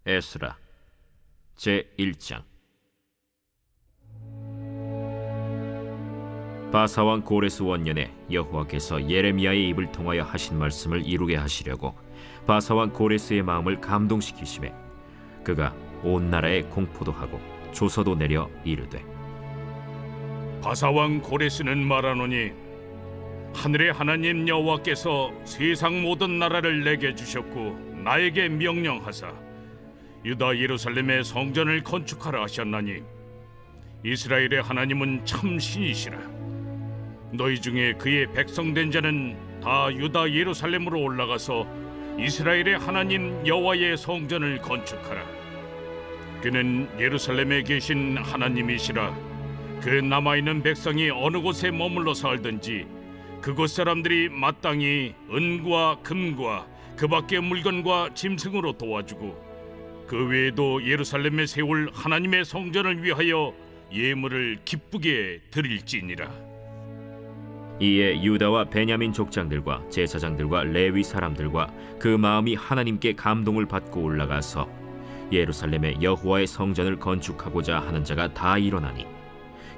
에스라 제1장. 바사왕 고레스 원년에 여호와께서 예레미야의 입을 통하여 하신 말씀을 이루게 하시려고 바사왕 고레스의 마음을 감동시키시매 그가 온 나라에 공포도 하고 조서도 내려 이르되, 바사왕 고레스는 말하노니 하늘의 하나님 여호와께서 세상 모든 나라를 내게 주셨고 나에게 명령하사 유다 예루살렘의 성전을 건축하라 하셨나니 이스라엘의 하나님은 참 신이시라. 너희 중에 그의 백성된 자는 다 유다 예루살렘으로 올라가서 이스라엘의 하나님 여호와의 성전을 건축하라. 그는 예루살렘에 계신 하나님이시라. 그 남아있는 백성이 어느 곳에 머물러 살든지 그곳 사람들이 마땅히 은과 금과 그 밖의 물건과 짐승으로 도와주고 그 외에도 예루살렘에 세울 하나님의 성전을 위하여 예물을 기쁘게 드릴지니라. 이에 유다와 베냐민 족장들과 제사장들과 레위 사람들과 그 마음이 하나님께 감동을 받고 올라가서 예루살렘에 여호와의 성전을 건축하고자 하는 자가 다 일어나니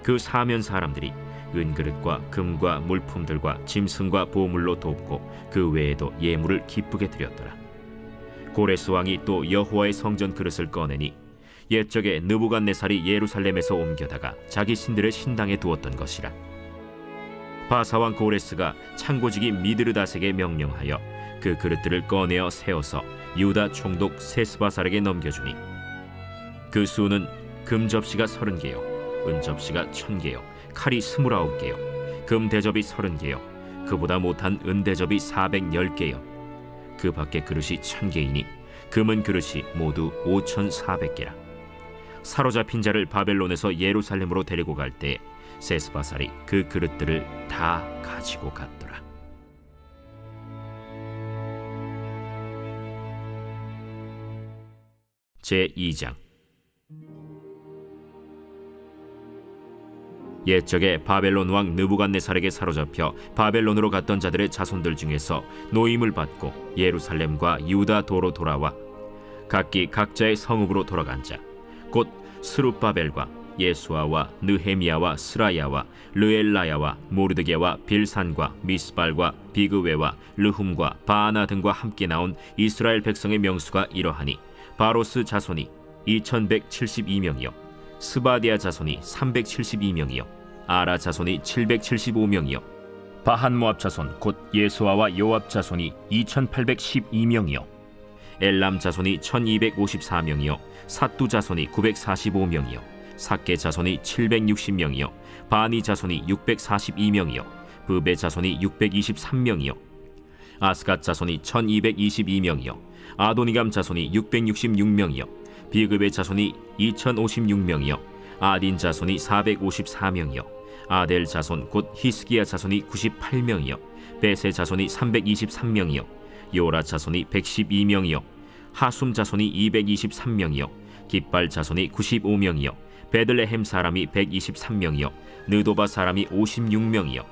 그 사면 사람들이 은그릇과 금과 물품들과 짐승과 보물로 돕고 그 외에도 예물을 기쁘게 드렸더라. 고레스 왕이 또 여호와의 성전 그릇을 꺼내니 옛적에 느부갓네살이 예루살렘에서 옮겨다가 자기 신들의 신당에 두었던 것이라. 바사왕 고레스가 창고지기 미드르다색에 명령하여 그 그릇들을 꺼내어 세워서 유다 총독 세스바살에게 넘겨주니 그 수는 금 접시가 30개요 은 접시가 1000개요 칼이 29개요 금 대접이 30개요 그보다 못한 은 대접이 410개요 그 밖에 그릇이 1000개이니 금은 그릇이 모두 5400개라. 사로잡힌 자를 바벨론에서 예루살렘으로 데리고 갈 때 세스바살이 그 그릇들을 다 가지고 갔더라. 제2장. 옛적에 바벨론 왕 느부갓네살에게 사로잡혀 바벨론으로 갔던 자들의 자손들 중에서 노임을 받고 예루살렘과 유다 도로 돌아와 각기 각자의 성읍으로 돌아간 자, 곧 스룹바벨과 예수아와 느헤미야와 스라야와 르엘라야와 모르드게와 빌산과 미스발과 비그웨와 르훔과 바아나 등과 함께 나온 이스라엘 백성의 명수가 이러하니 바로스 자손이 2172명이요 스바디아 자손이 372명이요 아라 자손이 775명이요 바한모압 자손 곧 예수아와 요압 자손이 2812명이요 엘람 자손이 1254명이요 삿두 자손이 945명이요 삭게 자손이 760명이요 바니 자손이 642명이요 브베 자손이 623명이요 아스갓 자손이 1222명이요 아도니감 자손이 666명이요 비그베 자손이 2056명이요 아딘 자손이 454명이요 아델 자손 곧 히스기야 자손이 98명이요 베세 자손이 323명이요 요라 자손이 112명이요 하숨 자손이 223명이요 깃발 자손이 95명이요 베들레헴 사람이 123명이요 느도바 사람이 56명이요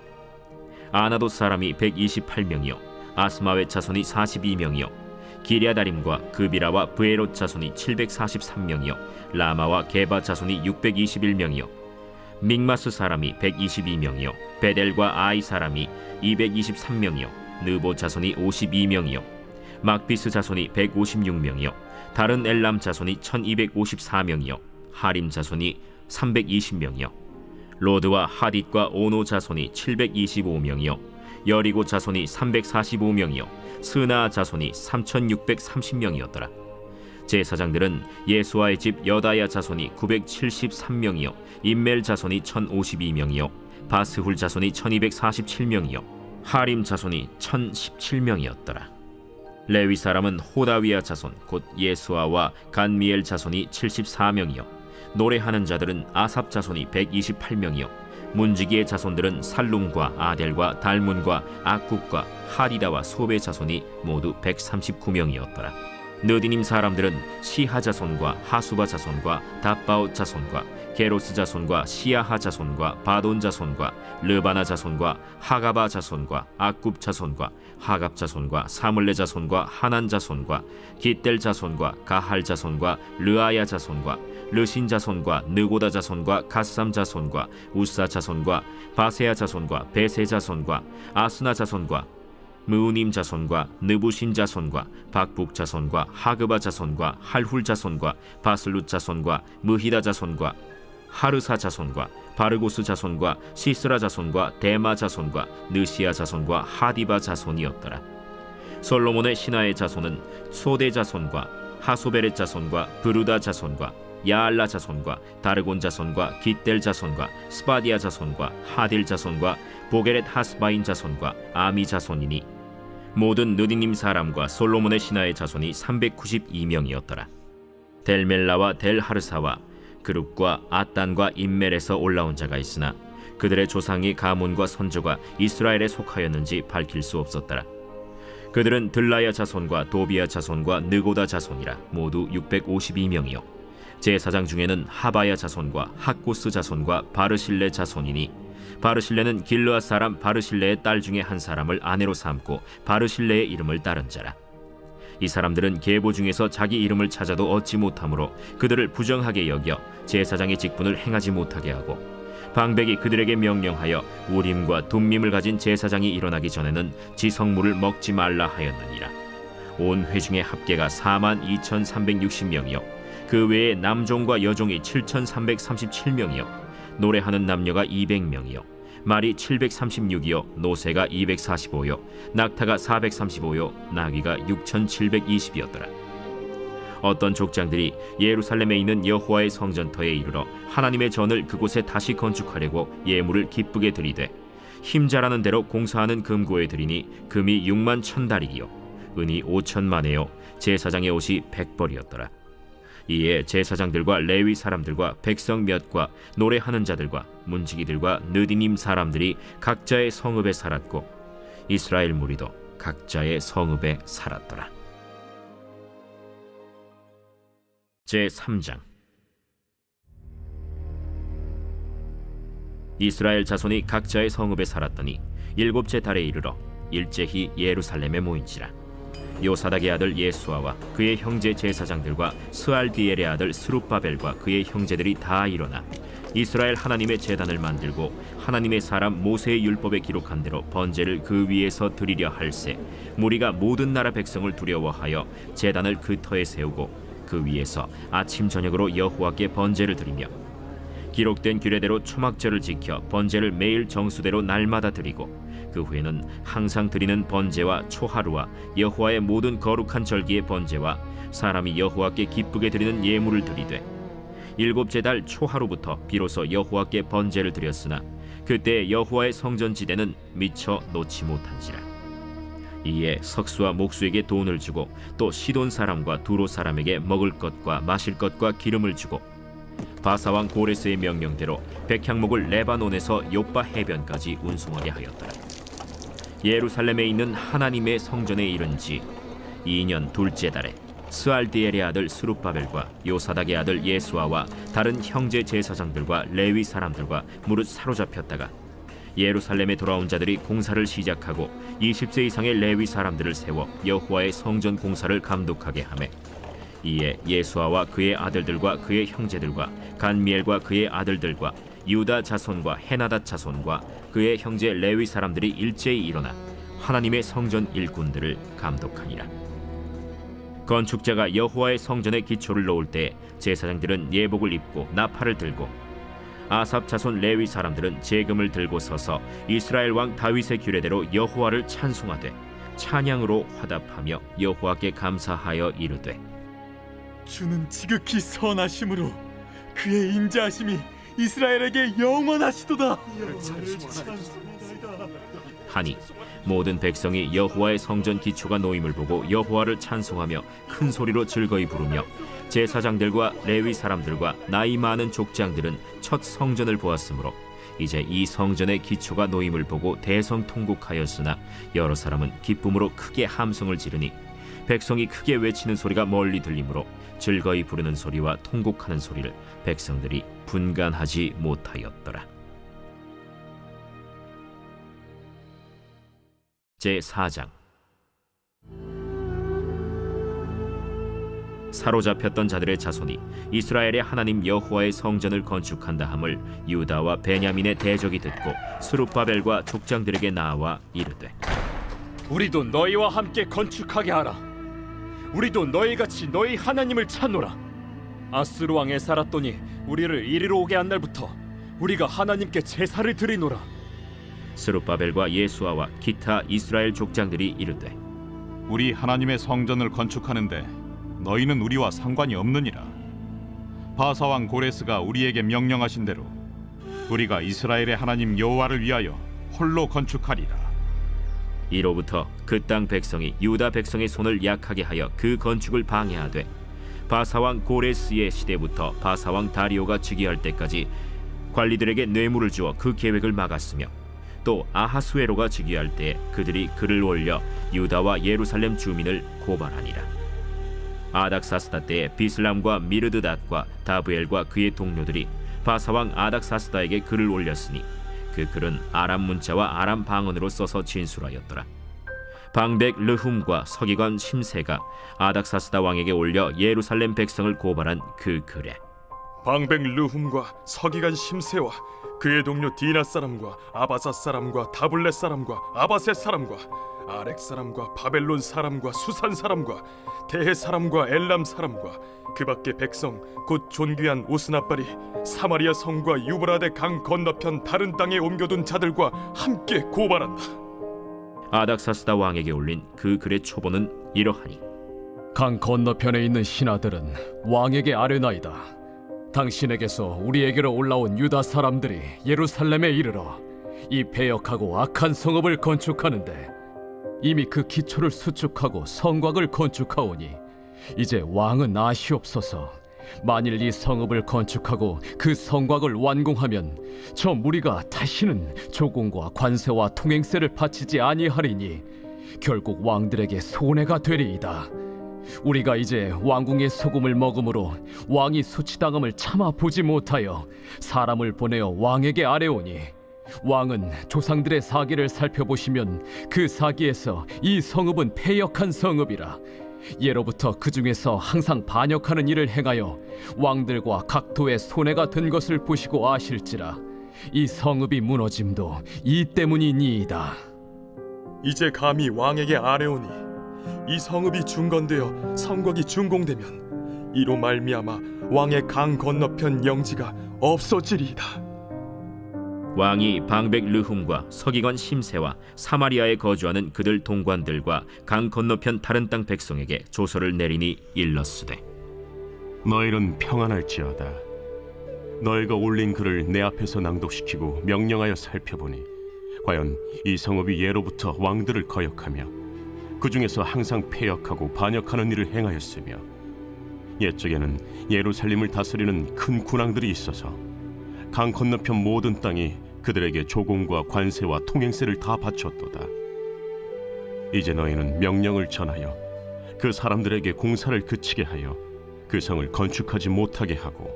아나도 사람이 128명이요 아스마웨 자손이 42명이요 기랴다림과 그비라와 브에롯 자손이 743명이요 라마와 게바 자손이 621명이요 믹마스 사람이 122명이요 베델과 아이 사람이 223명이요 느보 자손이 52명이요 막비스 자손이 156명이요 다른 엘람 자손이 1254명이요 하림 자손이 320명이요 로드와 하딧과 오노 자손이 725명이요 여리고 자손이 345명이요 스나 자손이 3630명이었더라. 제사장들은 예수아의 집 여다야 자손이 973명이요 임멜 자손이 1052명이요 바스훌 자손이 1247명이요 하림 자손이 1017명이었더라. 레위 사람은 호다위야 자손 곧 예수아와 간미엘 자손이 74명이요 노래하는 자들은 아삽 자손이 128명이요 문지기의 자손들은 살룸과 아델과 달문과 악국과 하리다와 소베 자손이 모두 139명이었더라. 느디님 사람들은 시하 자손과 하수바 자손과 답바옷 자손과 게로스 자손과 시야하 자손과 바돈 자손과 르바나 자손과 하가바 자손과 악굽 자손과 하갑 자손과 사물레 자손과 하난 자손과 기델 자손과 가할 자손과 르아야 자손과 르신 자손과 느고다 자손과 갓삼 자손과 우사 자손과 바세야 자손과 베세 자손과 아스나 자손과 무우님 자손과 느부신 자손과 박북 자손과 하그바 자손과 할훌 자손과 바슬룻 자손과 무히다 자손과 하르사 자손과 바르고스 자손과 시스라 자손과 데마 자손과 느시아 자손과 하디바 자손이었더라. 솔로몬의 신하의 자손은 소대 자손과 하소베렛 자손과 브루다 자손과 야알라 자손과 다르곤 자손과 기델 자손과 스바디아 자손과 하딜 자손과 보게렛 하스바인 자손과 아미 자손이니 모든 느디님 사람과 솔로몬의 신하의 자손이 392명이었더라. 델멜라와 델하르사와 그룹과 아단과 임멜에서 올라온 자가 있으나 그들의 조상이 가문과 선조가 이스라엘에 속하였는지 밝힐 수 없었더라. 그들은 들라야 자손과 도비야 자손과 느고다 자손이라 모두 652명이요 제사장 중에는 하바야 자손과 학고스 자손과 바르실레 자손이니 바르실레는 길르앗 사람 바르실레의 딸 중에 한 사람을 아내로 삼고 바르실레의 이름을 따른 자라. 이 사람들은 계보 중에서 자기 이름을 찾아도 얻지 못하므로 그들을 부정하게 여겨 제사장의 직분을 행하지 못하게 하고 방백이 그들에게 명령하여 우림과 둠밈을 가진 제사장이 일어나기 전에는 지성물을 먹지 말라 하였느니라. 온 회중의 합계가 42,360명이요 그 외에 남종과 여종이 7,337명이요 노래하는 남녀가 200명이요 말이 736이요 노새가 245요 낙타가 435요 나귀가 6,720이었더라. 어떤 족장들이 예루살렘에 있는 여호와의 성전터에 이르러 하나님의 전을 그곳에 다시 건축하려고 예물을 기쁘게 드리되 힘자라는 대로 공사하는 금고에 드리니 금이 6만 1,000다리기요 은이 5,000만에요 제사장의 옷이 100벌이었더라. 이에 제사장들과 레위 사람들과 백성 몇과 노래하는 자들과 문지기들과 느디님 사람들이 각자의 성읍에 살았고 이스라엘 무리도 각자의 성읍에 살았더라. 제3장. 이스라엘 자손이 각자의 성읍에 살았더니 7째 달에 이르러 일제히 예루살렘에 모인지라. 요사닥의 아들 예수아와 그의 형제 제사장들과 스알디엘의 아들 스룹바벨과 그의 형제들이 다 일어나 이스라엘 하나님의 제단을 만들고 하나님의 사람 모세의 율법에 기록한 대로 번제를 그 위에서 드리려 할세 무리가 모든 나라 백성을 두려워하여 제단을 그 터에 세우고 그 위에서 아침 저녁으로 여호와께 번제를 드리며 기록된 규례대로 초막절을 지켜 번제를 매일 정수대로 날마다 드리고 그 후에는 항상 드리는 번제와 초하루와 여호와의 모든 거룩한 절기의 번제와 사람이 여호와께 기쁘게 드리는 예물을 드리되 7째 달 초하루부터 비로소 여호와께 번제를 드렸으나 그때 여호와의 성전지대는 미처 놓지 못한지라. 이에 석수와 목수에게 돈을 주고 또 시돈 사람과 두로 사람에게 먹을 것과 마실 것과 기름을 주고 바사왕 고레스의 명령대로 백향목을 레바논에서 욥바 해변까지 운송하게 하였더라. 예루살렘에 있는 하나님의 성전에 이른 지 2년 둘째 달에 스알디엘의 아들 스룹바벨과 요사닥의 아들 예수아와 다른 형제 제사장들과 레위 사람들과 무릇 사로잡혔다가 예루살렘에 돌아온 자들이 공사를 시작하고 20세 이상의 레위 사람들을 세워 여호와의 성전 공사를 감독하게 하매 이에 예수아와 그의 아들들과 그의 형제들과 간미엘과 그의 아들들과 유다 자손과 헤나닷 자손과 그의 형제 레위 사람들이 일제히 일어나 하나님의 성전 일꾼들을 감독하니라. 건축자가 여호와의 성전에 기초를 놓을 때 제사장들은 예복을 입고 나팔을 들고 아삽 자손 레위 사람들은 제금을 들고 서서 이스라엘 왕 다윗의 규례대로 여호와를 찬송하되 찬양으로 화답하며 여호와께 감사하여 이르되 주는 지극히 선하심으로 그의 인자하심이 이스라엘에게 영원하시도다. 하니 모든 백성이 여호와의 성전 기초가 놓임을 보고 여호와를 찬송하며 큰 소리로 즐거이 부르며 제사장들과 레위 사람들과 나이 많은 족장들은 첫 성전을 보았으므로 이제 이 성전의 기초가 놓임을 보고 대성통곡하였으나 여러 사람은 기쁨으로 크게 함성을 지르니 백성이 크게 외치는 소리가 멀리 들리므로 즐거이 부르는 소리와 통곡하는 소리를 백성들이 분간하지 못하였더라. 제4장. 사로잡혔던 자들의 자손이 이스라엘의 하나님 여호와의 성전을 건축한다 함을 유다와 베냐민의 대적이 듣고 스룹바벨과 족장들에게 나와 이르되, 우리도 너희와 함께 건축하게 하라. 우리도 너희같이 너희 하나님을 찾노라. 아스루 왕 에사라돈이 우리를 이리로 오게 한 날부터 우리가 하나님께 제사를 드리노라. 스룹바벨과 예수아와 기타 이스라엘 족장들이 이르되, 우리 하나님의 성전을 건축하는데 너희는 우리와 상관이 없느니라. 바사왕 고레스가 우리에게 명령하신 대로 우리가 이스라엘의 하나님 여호와를 위하여 홀로 건축하리라. 이로부터 그 땅 백성이 유다 백성의 손을 약하게 하여 그 건축을 방해하되, 바사왕 고레스의 시대부터 바사왕 다리오가 즉위할 때까지 관리들에게 뇌물을 주어 그 계획을 막았으며, 또 아하수에로가 즉위할 때 그들이 글을 올려 유다와 예루살렘 주민을 고발하니라. 아닥사스다 때에 비슬람과 미르드닷과 다브엘과 그의 동료들이 바사왕 아닥사스다에게 글을 올렸으니 그 글은 아람 문자와 아람 방언으로 써서 진술하였더라. 방백 르훔과 서기관 심세가 아닥사스다 왕에게 올려 예루살렘 백성을 고발한 그 글에, 방백 르훔과 서기관 심세와 그의 동료 디나 사람과 아바사 사람과 다블렛 사람과 아바셋 사람과 아렉 사람과 바벨론 사람과 수산 사람과 대해 사람과 엘람 사람과 그 밖의 백성 곧 존귀한 오스나발이 사마리아 성과 유브라데 강 건너편 다른 땅에 옮겨둔 자들과 함께 고발한다. 아닥사스다 왕에게 올린 그 글의 초본은 이러하니, 강 건너편에 있는 신하들은 왕에게 아뢰나이다. 당신에게서 우리에게로 올라온 유다 사람들이 예루살렘에 이르러 이 패역하고 악한 성읍을 건축하는데 이미 그 기초를 수축하고 성곽을 건축하오니 이제 왕은 아시옵소서. 만일 이 성읍을 건축하고 그 성곽을 완공하면 저 무리가 다시는 조공과 관세와 통행세를 바치지 아니하리니 결국 왕들에게 손해가 되리이다. 우리가 이제 왕궁의 소금을 먹음으로 왕이 수치당함을 참아 보지 못하여 사람을 보내어 왕에게 아뢰오니, 왕은 조상들의 사기를 살펴보시면 그 사기에서 이 성읍은 패역한 성읍이라. 예로부터 그 중에서 항상 반역하는 일을 행하여 왕들과 각도의 손해가 된 것을 보시고 아실지라. 이 성읍이 무너짐도 이 때문이니이다. 이제 감히 왕에게 아뢰오니 이 성읍이 중건되어 성곽이 준공되면 이로 말미암아 왕의 강 건너편 영지가 없어지리이다. 왕이 방백 르훔과 서기관 심세와 사마리아에 거주하는 그들 동관들과 강 건너편 다른 땅 백성에게 조서를 내리니 일렀으되, 너희는 평안할지어다. 너희가 올린 글을 내 앞에서 낭독시키고 명령하여 살펴보니 과연 이 성읍이 예로부터 왕들을 거역하며 그 중에서 항상 패역하고 반역하는 일을 행하였으며, 옛적에는 예루살렘을 다스리는 큰 군왕들이 있어서 강 건너편 모든 땅이 그들에게 조공과 관세와 통행세를 다 바쳤도다. 이제 너희는 명령을 전하여 그 사람들에게 공사를 그치게 하여 그 성을 건축하지 못하게 하고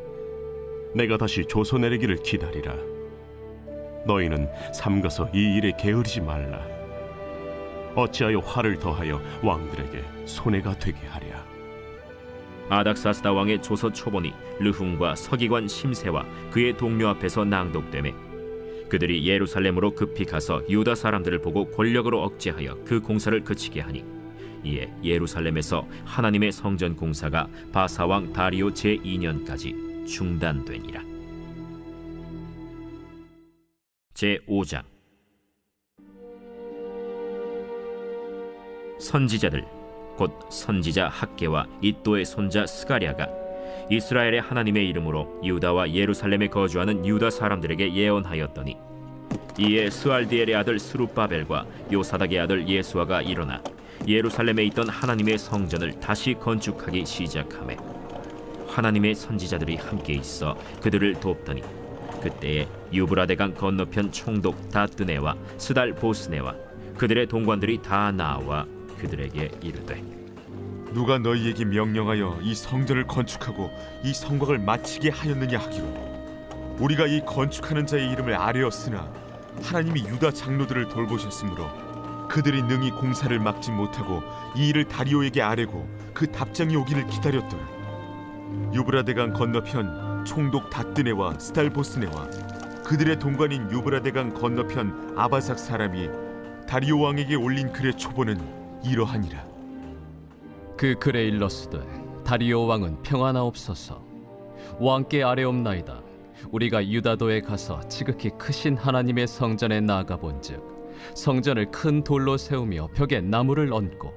내가 다시 조서 내리기를 기다리라. 너희는 삼가서 이 일에 게으르지 말라. 어찌하여 화를 더하여 왕들에게 손해가 되게 하랴. 아닥사스다 왕의 조서 초본이 르훔과 서기관 심세와 그의 동료 앞에서 낭독되매 그들이 예루살렘으로 급히 가서 유다 사람들을 보고 권력으로 억제하여 그 공사를 그치게 하니, 이에 예루살렘에서 하나님의 성전 공사가 바사왕 다리오 제2년까지 중단되니라. 제5장. 선지자들 곧 선지자 학개와 이또의 손자 스가랴가 이스라엘의 하나님의 이름으로 유다와 예루살렘에 거주하는 유다 사람들에게 예언하였더니, 이에 스알디엘의 아들 스룹바벨과 요사닥의 아들 예수아가 일어나 예루살렘에 있던 하나님의 성전을 다시 건축하기 시작하매 하나님의 선지자들이 함께 있어 그들을 돕더니, 그때에 유브라데강 건너편 총독 다뜨네와 스달 보스네와 그들의 동관들이 다 나와 그들에게 이르되, 누가 너희에게 명령하여 이 성전을 건축하고 이 성곽을 마치게 하였느냐 하기로 우리가 이 건축하는 자의 이름을 아뢰었으나 하나님이 유다 장로들을 돌보셨으므로 그들이 능히 공사를 막지 못하고 이 일을 다리오에게 아뢰고 그 답장이 오기를 기다렸더라. 유브라데강 건너편 총독 다뜨네와 스달보스네와 그들의 동관인 유브라데강 건너편 아바삭 사람이 다리오 왕에게 올린 글의 초본은 이러하니라. 그 글에 일렀으되 다리오 왕은 평안하옵소서. 왕께 아뢰옵나이다. 우리가 유다도에 가서 지극히 크신 하나님의 성전에 나아가 본즉 성전을 큰 돌로 세우며 벽에 나무를 얹고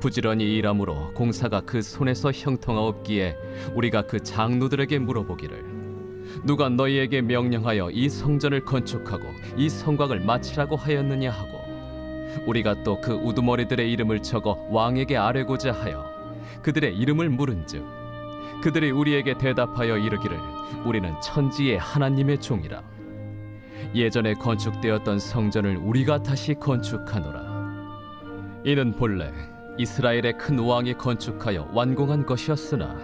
부지런히 일함으로 공사가 그 손에서 형통하옵기에 우리가 그 장로들에게 물어보기를 누가 너희에게 명령하여 이 성전을 건축하고 이 성곽을 마치라고 하였느냐 하고 우리가 또 그 우두머리들의 이름을 적어 왕에게 아뢰고자 하여 그들의 이름을 물은즉 그들이 우리에게 대답하여 이르기를 우리는 천지의 하나님의 종이라. 예전에 건축되었던 성전을 우리가 다시 건축하노라. 이는 본래 이스라엘의 큰 왕이 건축하여 완공한 것이었으나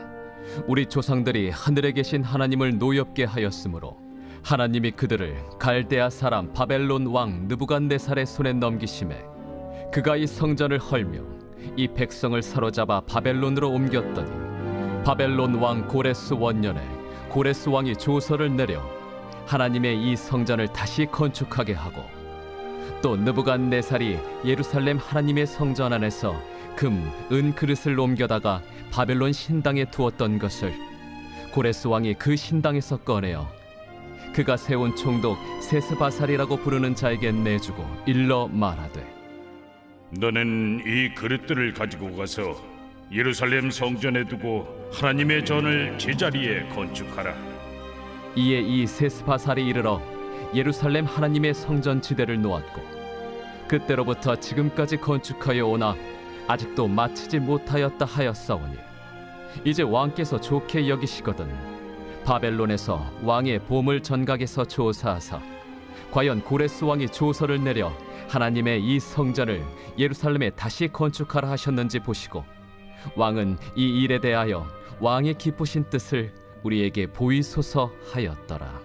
우리 조상들이 하늘에 계신 하나님을 노엽게 하였으므로 하나님이 그들을 갈대아 사람 바벨론 왕 느부갓네살의 손에 넘기심에 그가 이 성전을 헐며 이 백성을 사로잡아 바벨론으로 옮겼더니 바벨론 왕 고레스 원년에 고레스 왕이 조서를 내려 하나님의 이 성전을 다시 건축하게 하고 또 느부갓네살이 예루살렘 하나님의 성전 안에서 금, 은 그릇을 옮겨다가 바벨론 신당에 두었던 것을 고레스 왕이 그 신당에서 꺼내어 그가 세운 총독 세스바살이라고 부르는 자에게 내주고 일러 말하되 너는 이 그릇들을 가지고 가서 예루살렘 성전에 두고 하나님의 전을 제자리에 건축하라. 이에 이 세스바살이 이르러 예루살렘 하나님의 성전 지대를 놓았고 그때로부터 지금까지 건축하여 오나 아직도 마치지 못하였다 하였사오니 이제 왕께서 좋게 여기시거든 바벨론에서 왕의 보물 전각에서 조사하사 과연 고레스 왕이 조서를 내려 하나님의 이 성전을 예루살렘에 다시 건축하라 하셨는지 보시고 왕은 이 일에 대하여 왕의 기쁘신 뜻을 우리에게 보이소서 하였더라.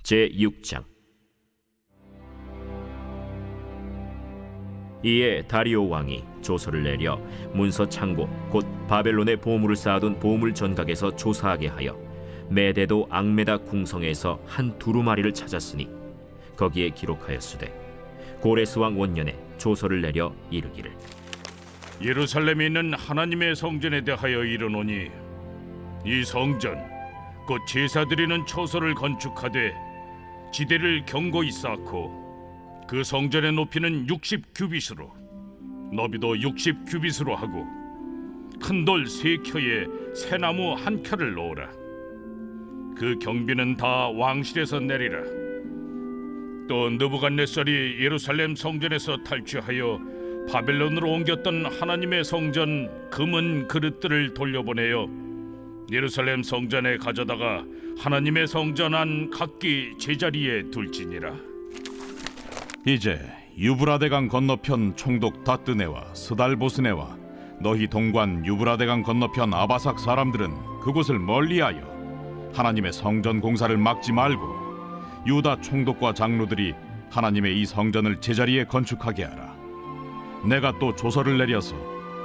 제6장. 이에 다리오 왕이 조서를 내려 문서 창고 곧 바벨론의 보물을 쌓아둔 보물 전각에서 조사하게 하여 메데도 앙메다 궁성에서 한 두루마리를 찾았으니 거기에 기록하였으되 고레스 왕 원년에 조서를 내려 이르기를 예루살렘에 있는 하나님의 성전에 대하여 이르노니 이 성전 곧 제사 드리는 처소를 건축하되 지대를 견고히 쌓고 그 성전의 높이는 60규빗으로 너비도 60규빗으로 하고 큰 돌 3켜에 새나무 1켜를 놓으라. 그 경비는 다 왕실에서 내리라. 또 느부갓네살이 예루살렘 성전에서 탈취하여 바벨론으로 옮겼던 하나님의 성전 금은 그릇들을 돌려보내어 예루살렘 성전에 가져다가 하나님의 성전 안 각기 제자리에 둘지니라. 이제 유브라데강 건너편 총독 다뜨네와 스달보스네와 너희 동관 유브라데강 건너편 아바삭 사람들은 그곳을 멀리하여 하나님의 성전 공사를 막지 말고 유다 총독과 장로들이 하나님의 이 성전을 제자리에 건축하게 하라. 내가 또 조서를 내려서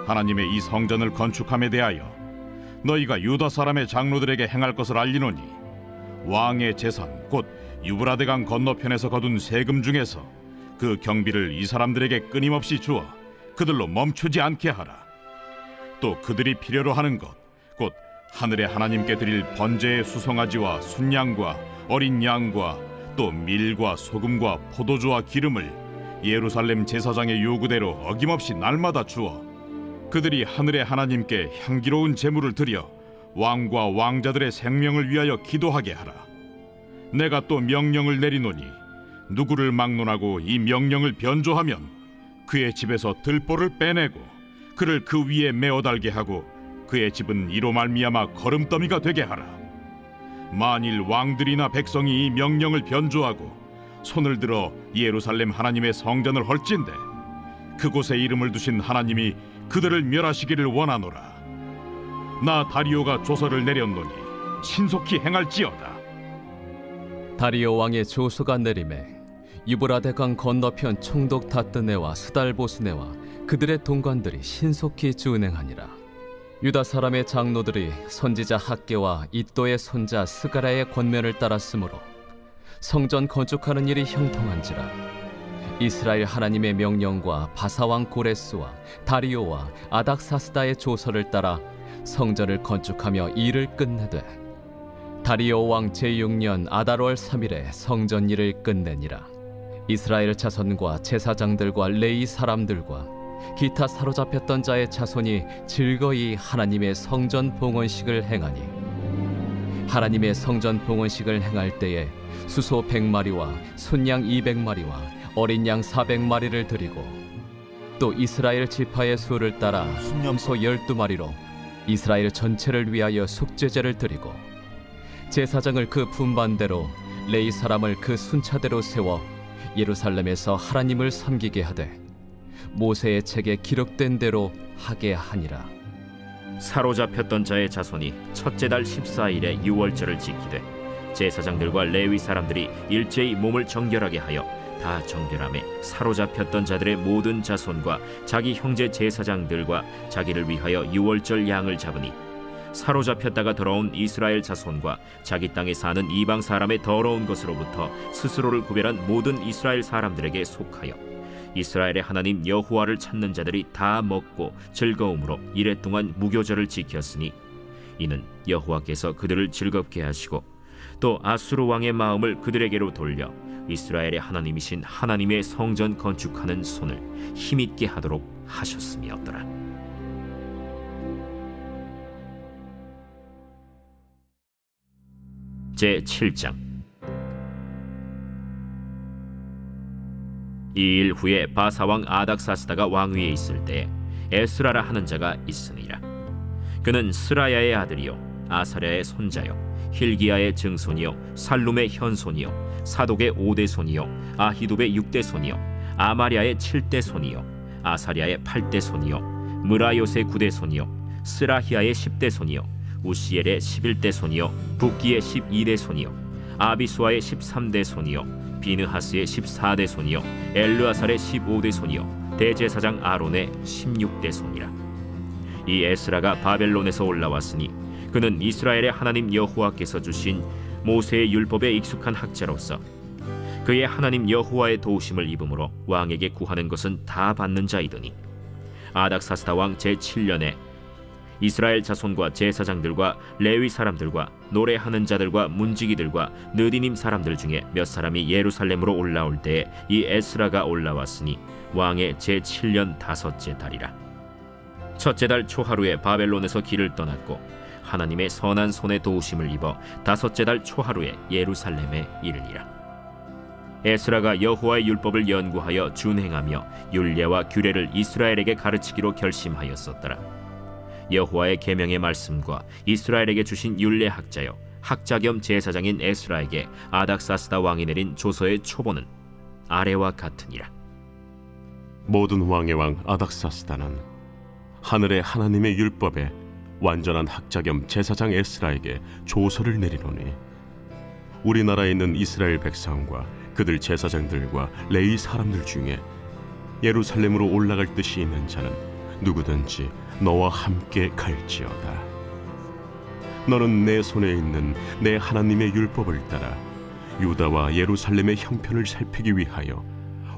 하나님의 이 성전을 건축함에 대하여 너희가 유다 사람의 장로들에게 행할 것을 알리노니 왕의 재산 곧 유브라데강 건너편에서 거둔 세금 중에서 그 경비를 이 사람들에게 끊임없이 주어 그들로 멈추지 않게 하라. 또 그들이 필요로 하는 것 곧 하늘의 하나님께 드릴 번제의 수송아지와 순양과 어린 양과 또 밀과 소금과 포도주와 기름을 예루살렘 제사장의 요구대로 어김없이 날마다 주어 그들이 하늘의 하나님께 향기로운 제물을 드려 왕과 왕자들의 생명을 위하여 기도하게 하라. 내가 또 명령을 내리노니 누구를 막론하고 이 명령을 변조하면 그의 집에서 들보를 빼내고 그를 그 위에 메어 달게 하고 그의 집은 이로 말미암아 거름더미가 되게 하라. 만일 왕들이나 백성이 이 명령을 변조하고 손을 들어 예루살렘 하나님의 성전을 헐진대 그곳에 이름을 두신 하나님이 그들을 멸하시기를 원하노라. 나 다리오가 조서를 내렸노니 신속히 행할지어다. 다리오 왕의 조서가 내림에 유브라데 강 건너편 총독 다뜨네와 스달보스네와 그들의 동관들이 신속히 준행하니라. 유다 사람의 장로들이 선지자 학계와 이또의 손자 스가랴의 권면을 따랐으므로 성전 건축하는 일이 형통한지라. 이스라엘 하나님의 명령과 바사왕 고레스와 다리오와 아닥사스다의 조서를 따라 성전을 건축하며 일을 끝내되 다리오 왕 제6년 아달월 3일에 성전 일을 끝내니라. 이스라엘 자손과 제사장들과 레위 사람들과 기타 사로잡혔던 자의 자손이 즐거이 하나님의 성전 봉헌식을 행하니 하나님의 성전 봉헌식을 행할 때에 수소 100마리와 순양 200마리와 어린 양 400마리를 드리고 또 이스라엘 지파의 수를 따라 순염소 12마리로 이스라엘 전체를 위하여 속죄제를 드리고 제사장을 그 분반대로 레위 사람을 그 순차대로 세워 예루살렘에서 하나님을 섬기게 하되 모세의 책에 기록된 대로 하게 하니라. 사로잡혔던 자의 자손이 첫째 달 14일에 유월절을 지키되 제사장들과 레위 사람들이 일제히 몸을 정결하게 하여 다 정결함에 사로잡혔던 자들의 모든 자손과 자기 형제 제사장들과 자기를 위하여 유월절 양을 잡으니 사로잡혔다가 돌아온 이스라엘 자손과 자기 땅에 사는 이방 사람의 더러운 것으로부터 스스로를 구별한 모든 이스라엘 사람들에게 속하여 이스라엘의 하나님 여호와를 찾는 자들이 다 먹고 즐거움으로 이레 동안 무교절을 지켰으니 이는 여호와께서 그들을 즐겁게 하시고 또 아수르 왕의 마음을 그들에게로 돌려 이스라엘의 하나님이신 하나님의 성전 건축하는 손을 힘있게 하도록 하셨음이었더라. 제7장. 이 일 후에 바사왕 아닥사스다가 왕위에 있을 때 에스라라 하는 자가 있으니라. 그는 스라야의 아들이요 아사랴의 손자요 힐기야의 증손이요 살룸의 현손이요 사독의 5대 손이요 아히둡의 6대 손이요 아마랴의 7대 손이요 아사랴의 8대 손이요 무라요스의 9대 손이요 스라히야의 10대 손이요 우시엘의 11대 손이요 붓기의 12대 손이요 아비수아의 13대 손이요 비느하스의 14대 손이요 엘르아살의 15대 손이요 대제사장 아론의 16대 손이라. 이 에스라가 바벨론에서 올라왔으니 그는 이스라엘의 하나님 여호와께서 주신 모세의 율법에 익숙한 학자로서 그의 하나님 여호와의 도우심을 입음으로 왕에게 구하는 것은 다 받는 자이더니 아닥사스다 왕 제7년에 이스라엘 자손과 제사장들과 레위 사람들과 노래하는 자들과 문지기들과 느디님 사람들 중에 몇 사람이 예루살렘으로 올라올 때에 이 에스라가 올라왔으니 왕의 제7년 5째 달이라. 첫째 달 초하루에 바벨론에서 길을 떠났고 하나님의 선한 손에 도우심을 입어 5째 달 초하루에 예루살렘에 이르니라. 에스라가 여호와의 율법을 연구하여 준행하며 율례와 규례를 이스라엘에게 가르치기로 결심하였었더라. 여호와의 계명의 말씀과 이스라엘에게 주신 율례 학자요 학자 겸 제사장인 에스라에게 아닥사스다 왕이 내린 조서의 초본은 아래와 같으니라. 모든 왕의 왕 아닥사스다는 하늘의 하나님의 율법에 완전한 학자 겸 제사장 에스라에게 조서를 내리노니 우리나라에 있는 이스라엘 백성과 그들 제사장들과 레위 사람들 중에 예루살렘으로 올라갈 뜻이 있는 자는 누구든지 너와 함께 갈지어다. 너는 내 손에 있는 내 하나님의 율법을 따라 유다와 예루살렘의 형편을 살피기 위하여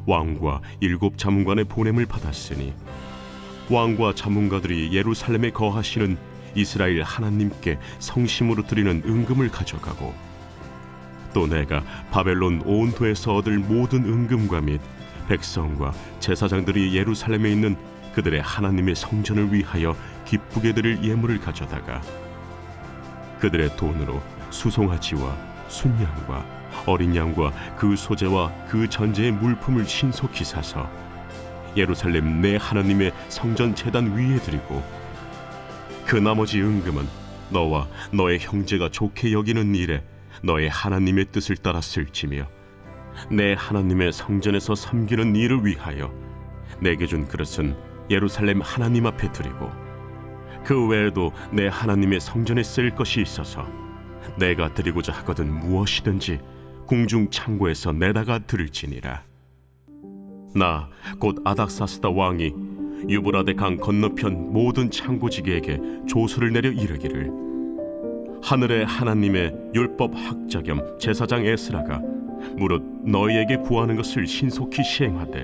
왕과 7 자문관의 보냄을 받았으니 왕과 자문가들이 예루살렘에 거하시는 이스라엘 하나님께 성심으로 드리는 은금을 가져가고 또 내가 바벨론 온도에서 얻을 모든 은금과 및 백성과 제사장들이 예루살렘에 있는 그들의 하나님의 성전을 위하여 기쁘게 드릴 예물을 가져다가 그들의 돈으로 수송아지와 순양과 어린 양과 그 소재와 그 전제의 물품을 신속히 사서 예루살렘 내 하나님의 성전 제단 위에 드리고 그 나머지 은금은 너와 너의 형제가 좋게 여기는 일에 너의 하나님의 뜻을 따라 쓸지며 내 하나님의 성전에서 섬기는 일을 위하여 내게 준 그릇은 예루살렘 하나님 앞에 드리고 그 외에도 내 하나님의 성전에 쓸 것이 있어서 내가 드리고자 하거든 무엇이든지 궁중 창고에서 내다가 드릴지니라. 나 곧 아닥사스다 왕이 유브라데 강 건너편 모든 창고지기에게 조서를 내려 이르기를, 하늘의 하나님의 율법 학자 겸 제사장 에스라가 무릇 너희에게 구하는 것을 신속히 시행하되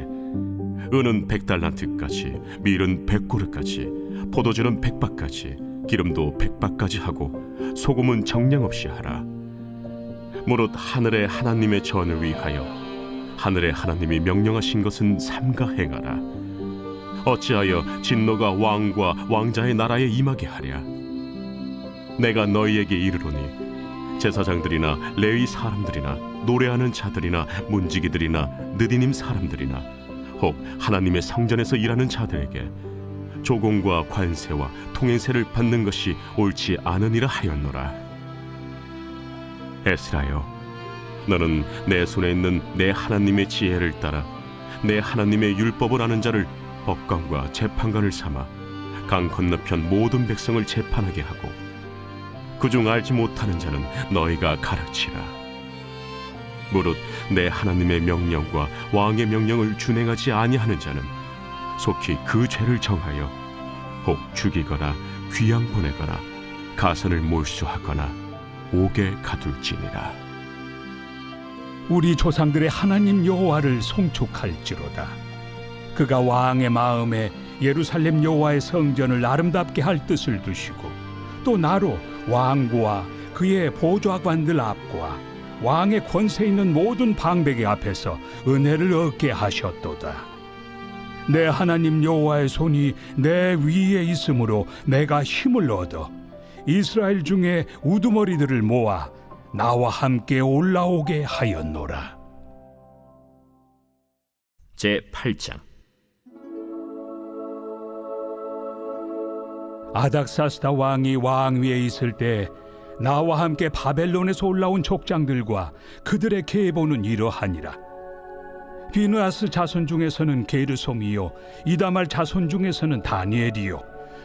은은 100달란트까지, 밀은 100고르까지, 포도주는 100바까지, 기름도 100바까지 하고 소금은 정량 없이 하라. 무릇 하늘의 하나님의 전을 위하여 하늘의 하나님이 명령하신 것은 삼가 행하라. 어찌하여 진노가 왕과 왕자의 나라에 임하게 하랴. 내가 너희에게 이르노니 제사장들이나 레위 사람들이나 노래하는 자들이나 문지기들이나 느디님 사람들이나 혹 하나님의 성전에서 일하는 자들에게 조공과 관세와 통행세를 받는 것이 옳지 않으니라 하였노라. 에스라여, 너는 내 손에 있는 내 하나님의 지혜를 따라 내 하나님의 율법을 아는 자를 법관과 재판관을 삼아 강 건너편 모든 백성을 재판하게 하고 그중 알지 못하는 자는 너희가 가르치라. 무릇 내 하나님의 명령과 왕의 명령을 준행하지 아니하는 자는 속히 그 죄를 정하여 혹 죽이거나 귀양 보내거나 가선을 몰수하거나 옥에 가둘지니라. 우리 조상들의 하나님 여호와를 송축할지로다. 그가 왕의 마음에 예루살렘 여호와의 성전을 아름답게 할 뜻을 두시고 또 나로 왕과 그의 보좌관들 앞과 왕의 권세 있는 모든 방백의 앞에서 은혜를 얻게 하셨도다. 내 하나님 여호와의 손이 내 위에 있으므로 내가 힘을 얻어 이스라엘 중에 우두머리들을 모아 나와 함께 올라오게 하였노라. 제8장. 아닥사스다 왕이 왕위에 있을 때 나와 함께 바벨론에서 올라온 족장들과 그들의 계보는 이러하니라. 비느하스 자손 중에서는 게르솜이요, 이다말 자손 중에서는 다니엘이요,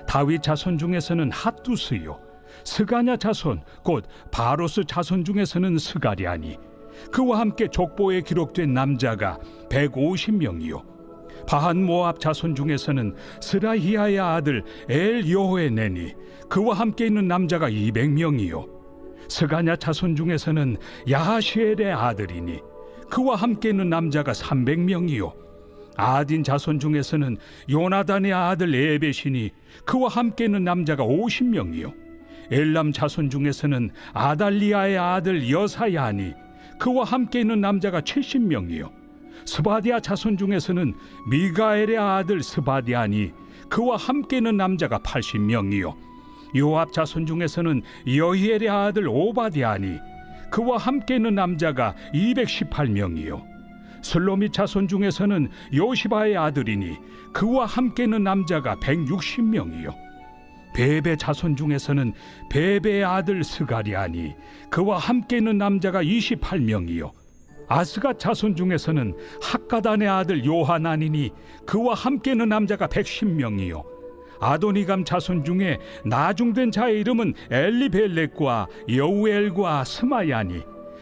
다윗 자손 중에서는 핫두스요, 스가냐 자손 곧 바로스 자손 중에서는 스가랴니, 그와 함께 족보에 기록된 남자가 150명이요 바한 모압 자손 중에서는 스라히야의 아들 엘 여호에네니, 그와 함께 있는 남자가 200명이요 스가냐 자손 중에서는 야하시엘의 아들이니, 그와 함께 있는 남자가 300명이요 아딘 자손 중에서는 요나단의 아들 에벳이니, 그와 함께 있는 남자가 50명이요 엘람 자손 중에서는 아달리아의 아들 여사야니, 그와 함께 있는 남자가 70명이요 스바디아 자손 중에서는 미가엘의 아들 스바디아니, 그와 함께 있는 남자가 80명이요 요압 자손 중에서는 여히엘의 아들 오바디아니, 그와 함께 있는 남자가 218명이요 슬로밋 자손 중에서는 요시바의 아들이니, 그와 함께 있는 남자가 160명이요 베베 자손 중에서는 베베의 아들 스가리아니, 그와 함께 있는 남자가 28명이요 아스가 자손 중에서는 학가단의 아들 요하나니니, 그와 함께 있는 남자가 110명이요 아도니감 자손 중에 나중된 자의 이름은 엘리벨렉과 여우엘과 스마야니,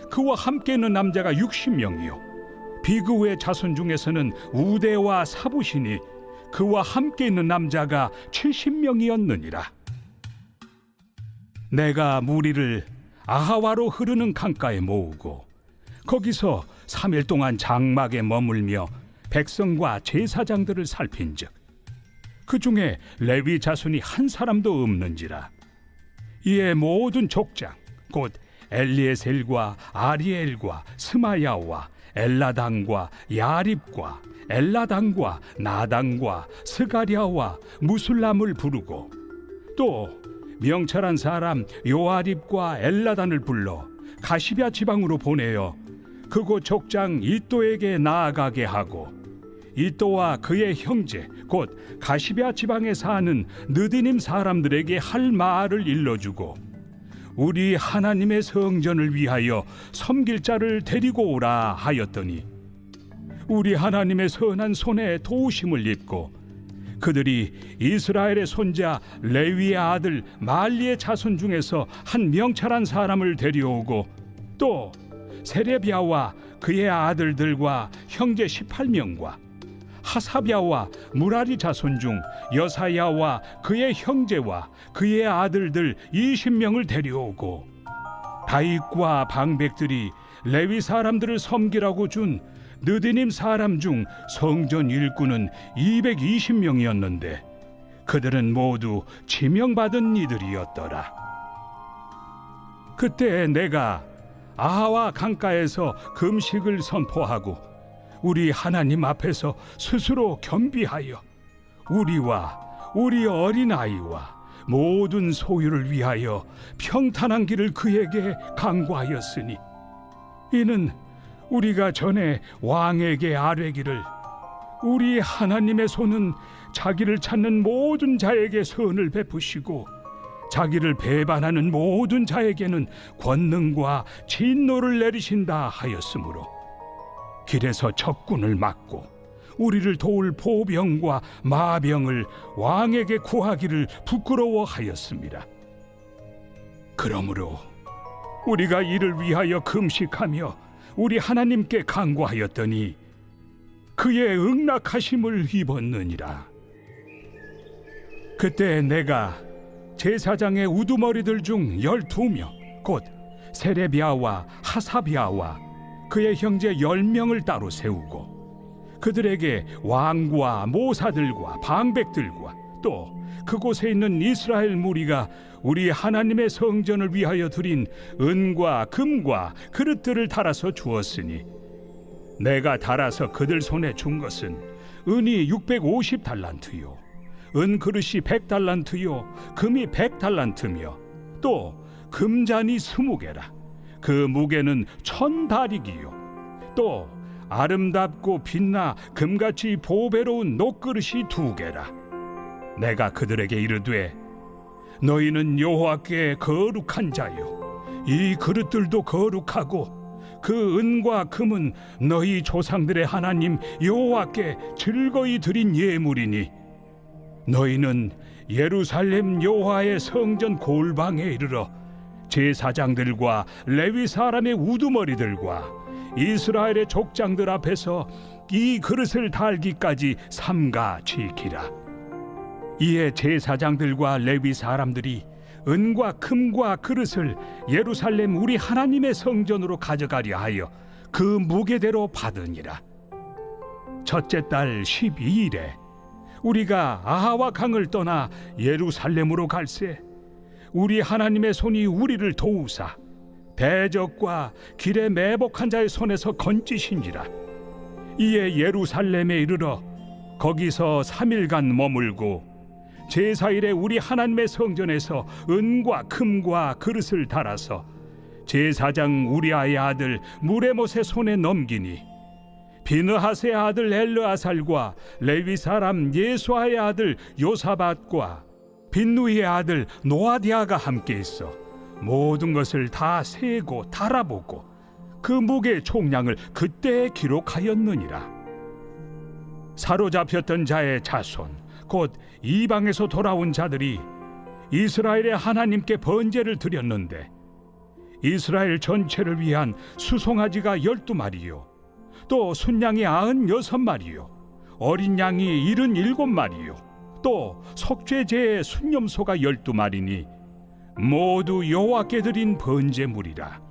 그와 함께 있는 남자가 60명이요 비그의 자손 중에서는 우데와 사부시니, 그와 함께 있는 남자가 70명이었느니라. 내가 무리를 아하와로 흐르는 강가에 모으고 거기서 3일 동안 장막에 머물며 백성과 제사장들을 살핀즉 그 중에 레위 자손이 한 사람도 없는지라. 이에 모든 족장 곧 엘리에셀과 아리엘과 스마야와 엘라당과 야립과 엘라당과 나당과 스가랴와 무술람을 부르고 또 명철한 사람 요아립과 엘라단을 불러 가시비아 지방으로 보내어 그곳 족장 이또에게 나아가게 하고 이또와 그의 형제 곧 가시비아 지방에 사는 느디님 사람들에게 할 말을 일러주고 우리 하나님의 성전을 위하여 섬길 자를 데리고 오라 하였더니 우리 하나님의 선한 손에 도우심을 입고 그들이 이스라엘의 손자 레위의 아들 말리의 자손 중에서 한 명철한 사람을 데려오고 또 세레비야와 그의 아들들과 형제 18명과 하사비야와 무라리 자손 중 여사야와 그의 형제와 그의 아들들 20명을 데려오고 다윗과 방백들이 레위 사람들을 섬기라고 준 느디님 사람 중 성전 일꾼은 220명이었는데 그들은 모두 지명받은 이들이었더라. 그때 내가 아하와 강가에서 금식을 선포하고 우리 하나님 앞에서 스스로 겸비하여 우리와 우리 어린아이와 모든 소유를 위하여 평탄한 길을 그에게 강구하였으니 이는 우리가 전에 왕에게 아뢰기를 우리 하나님의 손은 자기를 찾는 모든 자에게 선을 베푸시고 자기를 배반하는 모든 자에게는 권능과 진노를 내리신다 하였으므로 길에서 적군을 막고 우리를 도울 보병과 마병을 왕에게 구하기를 부끄러워하였습니다. 그러므로 우리가 이를 위하여 금식하며 우리 하나님께 간구하였더니 그의 응낙하심을 입었느니라. 그때 내가 제사장의 우두머리들 중 12명 곧 세레비야와 하사비야와 그의 형제 10명을 따로 세우고 그들에게 왕과 모사들과 방백들과 또 그곳에 있는 이스라엘 무리가 우리 하나님의 성전을 위하여 드린 은과 금과 그릇들을 달아서 주었으니 내가 달아서 그들 손에 준 것은 은이 650달란트요 은 그릇이 100달란트요 금이 100달란트며 또 금잔이 20개라 그 무게는 1000다리기요 또 아름답고 빛나 금같이 보배로운 녹그릇이 2개라. 내가 그들에게 이르되 너희는 여호와께 거룩한 자요 이 그릇들도 거룩하고 그 은과 금은 너희 조상들의 하나님 여호와께 즐거이 드린 예물이니 너희는 예루살렘 여호와의 성전 골방에 이르러 제사장들과 레위 사람의 우두머리들과 이스라엘의 족장들 앞에서 이 그릇을 달기까지 삼가 지키라. 이에 제사장들과 레위 사람들이 은과 금과 그릇을 예루살렘 우리 하나님의 성전으로 가져가려 하여 그 무게대로 받으니라. 첫째 달 12일에 우리가 아하와 강을 떠나 예루살렘으로 갈새 우리 하나님의 손이 우리를 도우사 대적과 길에 매복한 자의 손에서 건지신지라. 이에 예루살렘에 이르러 거기서 3일간 머물고 제사일에 우리 하나님의 성전에서 은과 금과 그릇을 달아서 제사장 우리아의 아들 무레못의 손에 넘기니 비느하스의 아들 엘르아살과 레위 사람 예수아의 아들 요사밧과 빈누이의 아들 노아디아가 함께 있어 모든 것을 다 세고 달아보고 그 무게 총량을 그때 기록하였느니라. 사로잡혔던 자의 자손 곧 이방에서 돌아온 자들이 이스라엘의 하나님께 번제를 드렸는데 이스라엘 전체를 위한 수송아지가 12마리요 또 순양이 96마리요 어린 양이 77마리요 또 속죄제의 순념소가 12마리니 모두 여호와께 드린 번제물이라.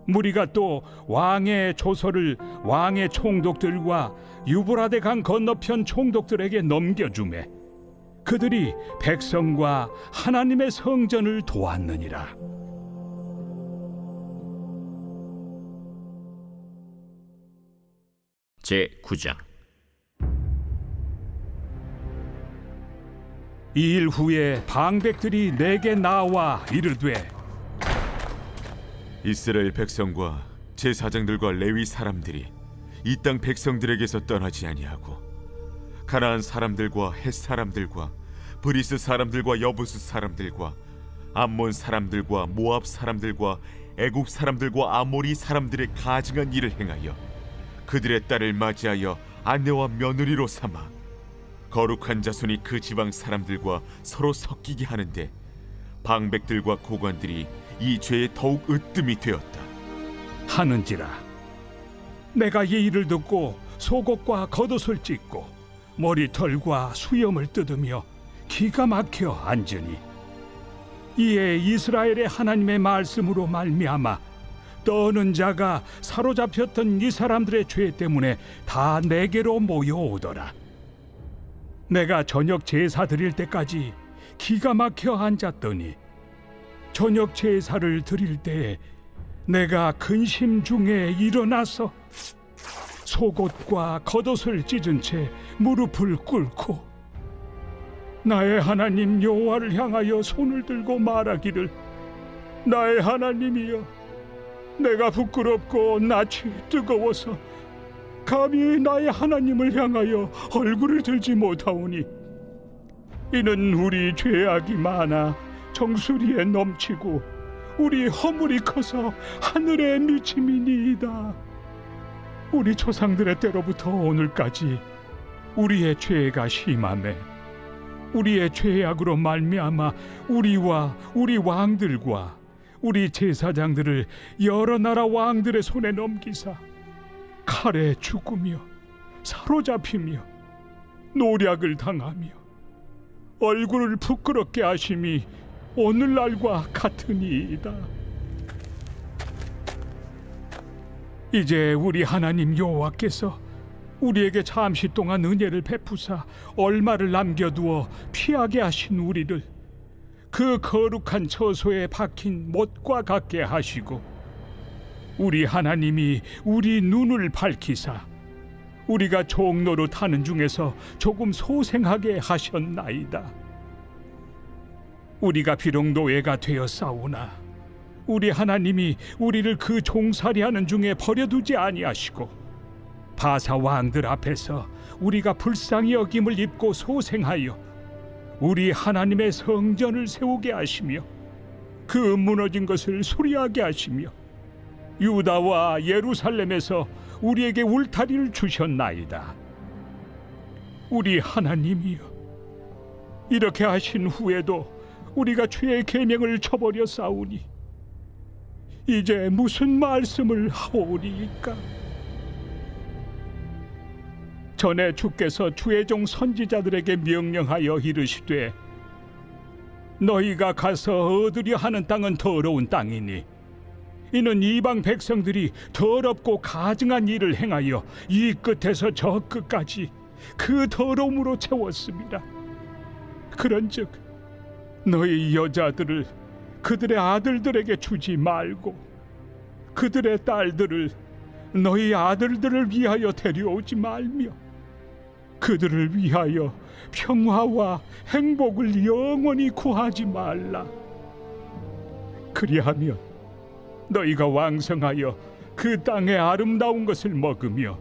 무리가 또 왕의 조서를 왕의 총독들과 유브라데 강 건너편 총독들에게 넘겨주매 그들이 백성과 하나님의 성전을 도왔느니라. 제9장. 이 일 후에 방백들이 내게 나와 이르되 이스라엘 백성과 제사장들과 레위 사람들이 이 땅 백성들에게서 떠나지 아니하고 가나안 사람들과 헷 사람들과 브리스 사람들과 여부스 사람들과 암몬 사람들과 모압 사람들과 애굽 사람들과 아모리 사람들의 가증한 일을 행하여 그들의 딸을 맞이하여 아내와 며느리로 삼아 거룩한 자손이 그 지방 사람들과 서로 섞이게 하는데 방백들과 고관들이 이 죄에 더욱 으뜸이 되었다. 하는지라 내가 이 일을 듣고 속옷과 겉옷을 찢고 머리털과 수염을 뜯으며 기가 막혀 앉으니 이에 이스라엘의 하나님의 말씀으로 말미암아 떠는 자가 사로잡혔던 이 사람들의 죄 때문에 다 내게로 모여오더라. 내가 저녁 제사 드릴 때까지 기가 막혀 앉았더니 저녁 제사를 드릴 때에 내가 근심 중에 일어나서 속옷과 겉옷을 찢은 채 무릎을 꿇고 나의 하나님 여호와를 향하여 손을 들고 말하기를 나의 하나님이여 내가 부끄럽고 낯이 뜨거워서 감히 나의 하나님을 향하여 얼굴을 들지 못하오니 이는 우리 죄악이 많아 정수리에 넘치고 우리 허물이 커서 하늘에 미침이니이다. 우리 조상들의 때로부터 오늘까지 우리의 죄가 심하매 우리의 죄악으로 말미암아 우리와 우리 왕들과 우리 제사장들을 여러 나라 왕들의 손에 넘기사 칼에 죽으며 사로잡히며 노략을 당하며 얼굴을 부끄럽게 하심이 오늘날과 같으니이다. 이제 우리 하나님 여호와께서 우리에게 잠시 동안 은혜를 베푸사 얼마를 남겨두어 피하게 하신 우리를 그 거룩한 처소에 박힌 못과 같게 하시고 우리 하나님이 우리 눈을 밝히사 우리가 종로로 타는 중에서 조금 소생하게 하셨나이다. 우리가 비록 노예가 되었사오나 우리 하나님이 우리를 그 종살이하는 중에 버려두지 아니하시고 바사 왕들 앞에서 우리가 불쌍히 여김을 입고 소생하여 우리 하나님의 성전을 세우게 하시며 그 무너진 것을 수리하게 하시며 유다와 예루살렘에서 우리에게 울타리를 주셨나이다. 우리 하나님이여 이렇게 하신 후에도 우리가 죄의 계명을 저버려 싸우니 이제 무슨 말씀을 하오리이까? 전에 주께서 주의 종 선지자들에게 명령하여 이르시되 너희가 가서 얻으려 하는 땅은 더러운 땅이니 이는 이방 백성들이 더럽고 가증한 일을 행하여 이 끝에서 저 끝까지 그 더러움으로 채웠습니다. 그런즉 너희 여자들을 그들의 아들들에게 주지 말고 그들의 딸들을 너희 아들들을 위하여 데려오지 말며 그들을 위하여 평화와 행복을 영원히 구하지 말라. 그리하면 너희가 왕성하여 그 땅의 아름다운 것을 먹으며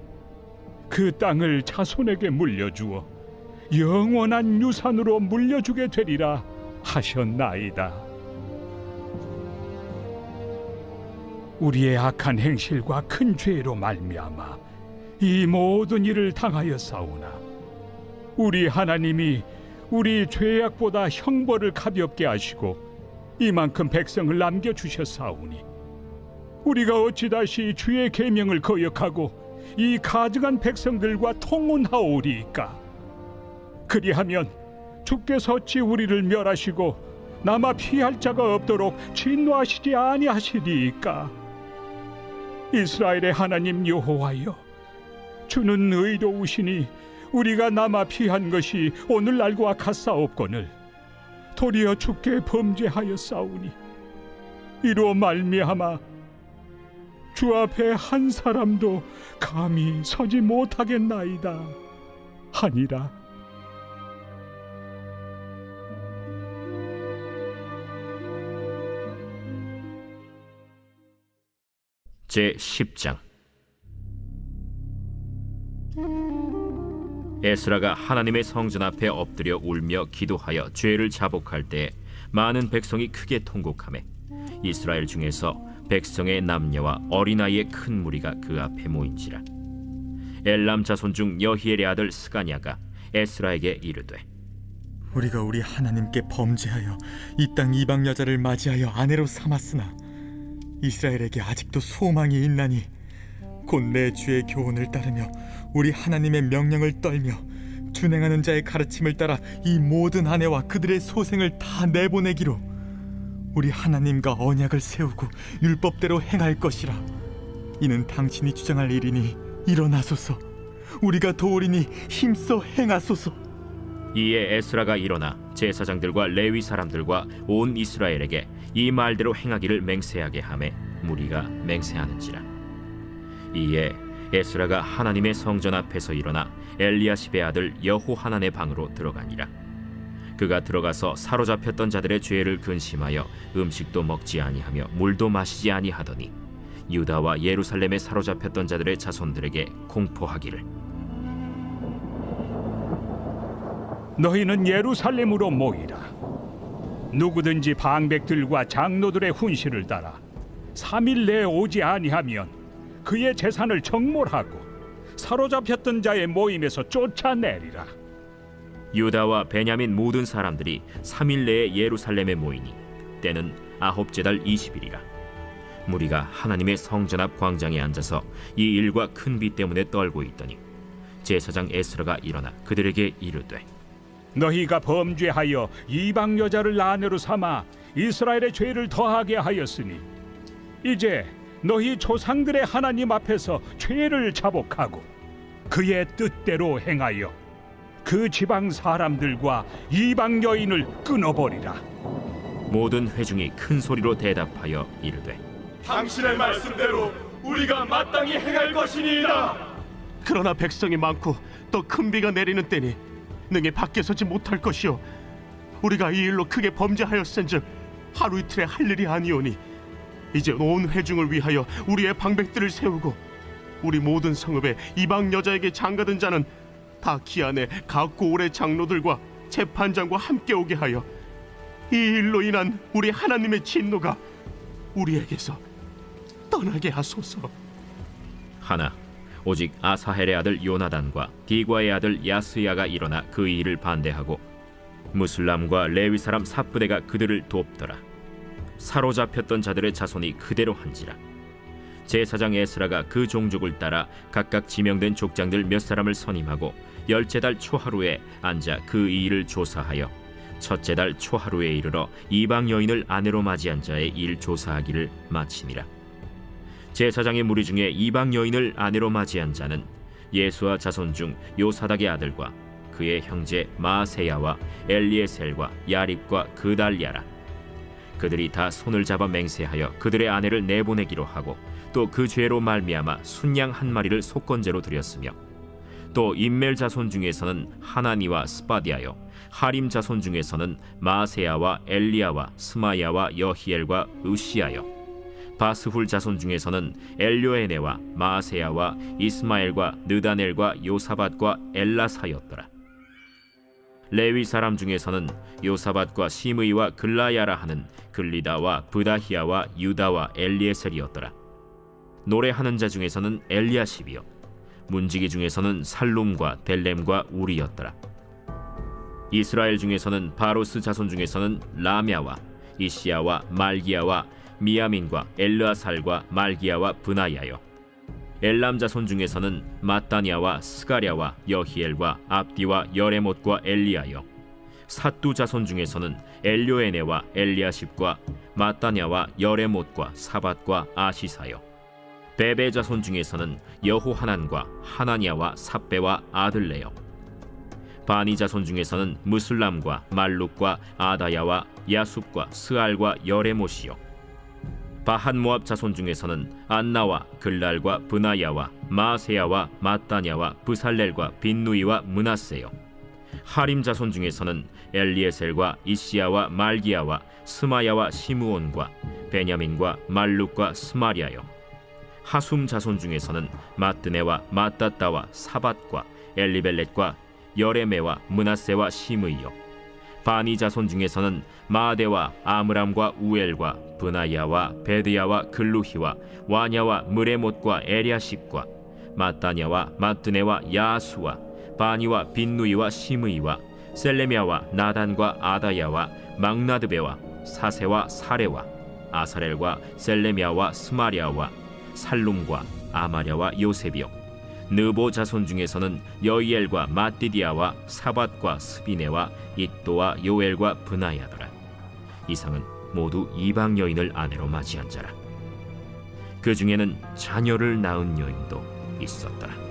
그 땅을 자손에게 물려주어 영원한 유산으로 물려주게 되리라 하셨나이다. 우리의 악한 행실과 큰 죄로 말미암아 이 모든 일을 당하였사오나 우리 하나님이 우리 죄악보다 형벌을 가볍게 하시고 이만큼 백성을 남겨주셨사오니 우리가 어찌 다시 주의 계명을 거역하고 이 가증한 백성들과 통혼하오리이까? 그리하면 주께서 어찌 우리를 멸하시고 남아 피할 자가 없도록 진노하시지 아니하시리이까? 이스라엘의 하나님 여호와여, 주는 의로우시니 우리가 남아 피한 것이 오늘날과 같사옵거늘 도리어 주께 범죄하였사오니 이로 말미암아 주 앞에 한 사람도 감히 서지 못하겠나이다 하니라. 제10장. 에스라가 하나님의 성전 앞에 엎드려 울며 기도하여 죄를 자복할 때 많은 백성이 크게 통곡하매 이스라엘 중에서 백성의 남녀와 어린아이의 큰 무리가 그 앞에 모인지라. 엘람 자손 중 여히엘의 아들 스가냐가 에스라에게 이르되 우리가 우리 하나님께 범죄하여 이 땅 이방 여자를 맞이하여 아내로 삼았으나 이스라엘에게 아직도 소망이 있나니 곧 내 주의 교훈을 따르며 우리 하나님의 명령을 떨며 준행하는 자의 가르침을 따라 이 모든 아내와 그들의 소생을 다 내보내기로 우리 하나님과 언약을 세우고 율법대로 행할 것이라. 이는 당신이 주장할 일이니 일어나소서. 우리가 도우리니 힘써 행하소서. 이에 에스라가 일어나 제사장들과 레위 사람들과 온 이스라엘에게 이 말대로 행하기를 맹세하게 하매 무리가 맹세하는지라. 이에 에스라가 하나님의 성전 앞에서 일어나 엘리야십의 아들 여호하난의 방으로 들어가니라. 그가 들어가서 사로잡혔던 자들의 죄를 근심하여 음식도 먹지 아니하며 물도 마시지 아니하더니 유다와 예루살렘에 사로잡혔던 자들의 자손들에게 공포하기를 너희는 예루살렘으로 모이라. 누구든지 방백들과 장로들의 훈시를 따라 3일 내에 오지 아니하면 그의 재산을 정몰하고 사로잡혔던 자의 모임에서 쫓아내리라. 유다와 베냐민 모든 사람들이 3일 내에 예루살렘에 모이니 때는 아홉째 달 20일이라. 무리가 하나님의 성전 앞 광장에 앉아서 이 일과 큰 비 때문에 떨고 있더니 제사장 에스라가 일어나 그들에게 이르되 너희가 범죄하여 이방 여자를 아내로 삼아 이스라엘의 죄를 더하게 하였으니 이제 너희 조상들의 하나님 앞에서 죄를 자복하고 그의 뜻대로 행하여 그 지방 사람들과 이방 여인을 끊어버리라. 모든 회중이 큰 소리로 대답하여 이르되 당신의 말씀대로 우리가 마땅히 행할 것이니이다. 그러나 백성이 많고 또 큰 비가 내리는 때니 능히 밖에 서지 못할 것이요 우리가 이 일로 크게 범죄하였은즉 하루 이틀에 할 일이 아니오니 이제 온 회중을 위하여 우리의 방백들을 세우고 우리 모든 성읍에 이방 여자에게 장가든 자는 다 기한에 각고 올해 장로들과 재판장과 함께 오게 하여 이 일로 인한 우리 하나님의 진노가 우리에게서 떠나게 하소서. 하나 오직 아사헬의 아들 요나단과 디과의 아들 야스야가 일어나 그 일을 반대하고 무슬람과 레위 사람 삽부대가 그들을 돕더라. 사로잡혔던 자들의 자손이 그대로 한지라. 제사장 에스라가 그 종족을 따라 각각 지명된 족장들 몇 사람을 선임하고 10째 달 초하루에 앉아 그 일을 조사하여 첫째 달 초하루에 이르러 이방 여인을 아내로 맞이한 자의 일 조사하기를 마치니라. 제사장의 무리 중에 이방 여인을 아내로 맞이한 자는 예수와 자손 중 요사닥의 아들과 그의 형제 마세야와 엘리에셀과 야립과 그달랴라. 그들이 다 손을 잡아 맹세하여 그들의 아내를 내보내기로 하고 또 그 죄로 말미암아 순양 한 마리를 속건제로 드렸으며 또 임멜 자손 중에서는 하나니와 스바디아요 하림 자손 중에서는 마세야와 엘리야와 스마야와 여히엘과 으시야요 바스훌 자손 중에서는 엘료에네와 마세야와 이스마엘과 느다넬과 요사밧과 엘라사였더라. 레위 사람 중에서는 요사밧과 시므이와 글라야라 하는 글리다와 브다히야와 유다와 엘리에셀이었더라. 노래하는 자 중에서는 엘리야십이요 문지기 중에서는 살룸과 델렘과 우리였더라. 이스라엘 중에서는 바로스 자손 중에서는 라мя와 이시야와 말기야와 미야민과 엘르아살과 말기야와 브나야요 엘람 자손 중에서는 마따냐와 스가랴와 여히엘과 압디와 여레못과 엘리야요 삿두 자손 중에서는 엘료에네와 엘리야십과 마따냐와 여레못과 사밧과 아시사요 베베 자손 중에서는 여호하난과 하나냐와 삽베와 아들레요 바니 자손 중에서는 무슬람과 말룩과 아다야와 야숲과 스알과 여레못이요 바한 모압 자손 중에서는 안나와 글랄과 브나야와 마세야와 마따냐와 브살렐과 빈누이와 므낫세요 하림 자손 중에서는 엘리에셀과 이시야와 말기야와 스마야와 시므온과 베냐민과 말룩과 스마리아요 하숨 자손 중에서는 마뜨네와 마따따와 사밧과 엘리벨렛과 여레메와 므낫세와 시므이요 바니 자손 중에서는 마데와 아므람과 우엘과 브나야와 베드야와 글루히와 와냐와 무레못과 에리아십과 마따냐와 마뜨네와 야수와 바니와 빈누이와 시므이와 셀레미아와 나단과 아다야와 막나드베와 사세와 사레와 아사렐과 셀레미아와 스마리아와 살룸과 아마랴와 요셉이요 느보 자손 중에서는 여이엘과 마띠디아와 사밧과 스비네와 잇도와 요엘과 브나야더라. 이상은 모두 이방 여인을 아내로 맞이한 자라. 그 중에는 자녀를 낳은 여인도 있었더라.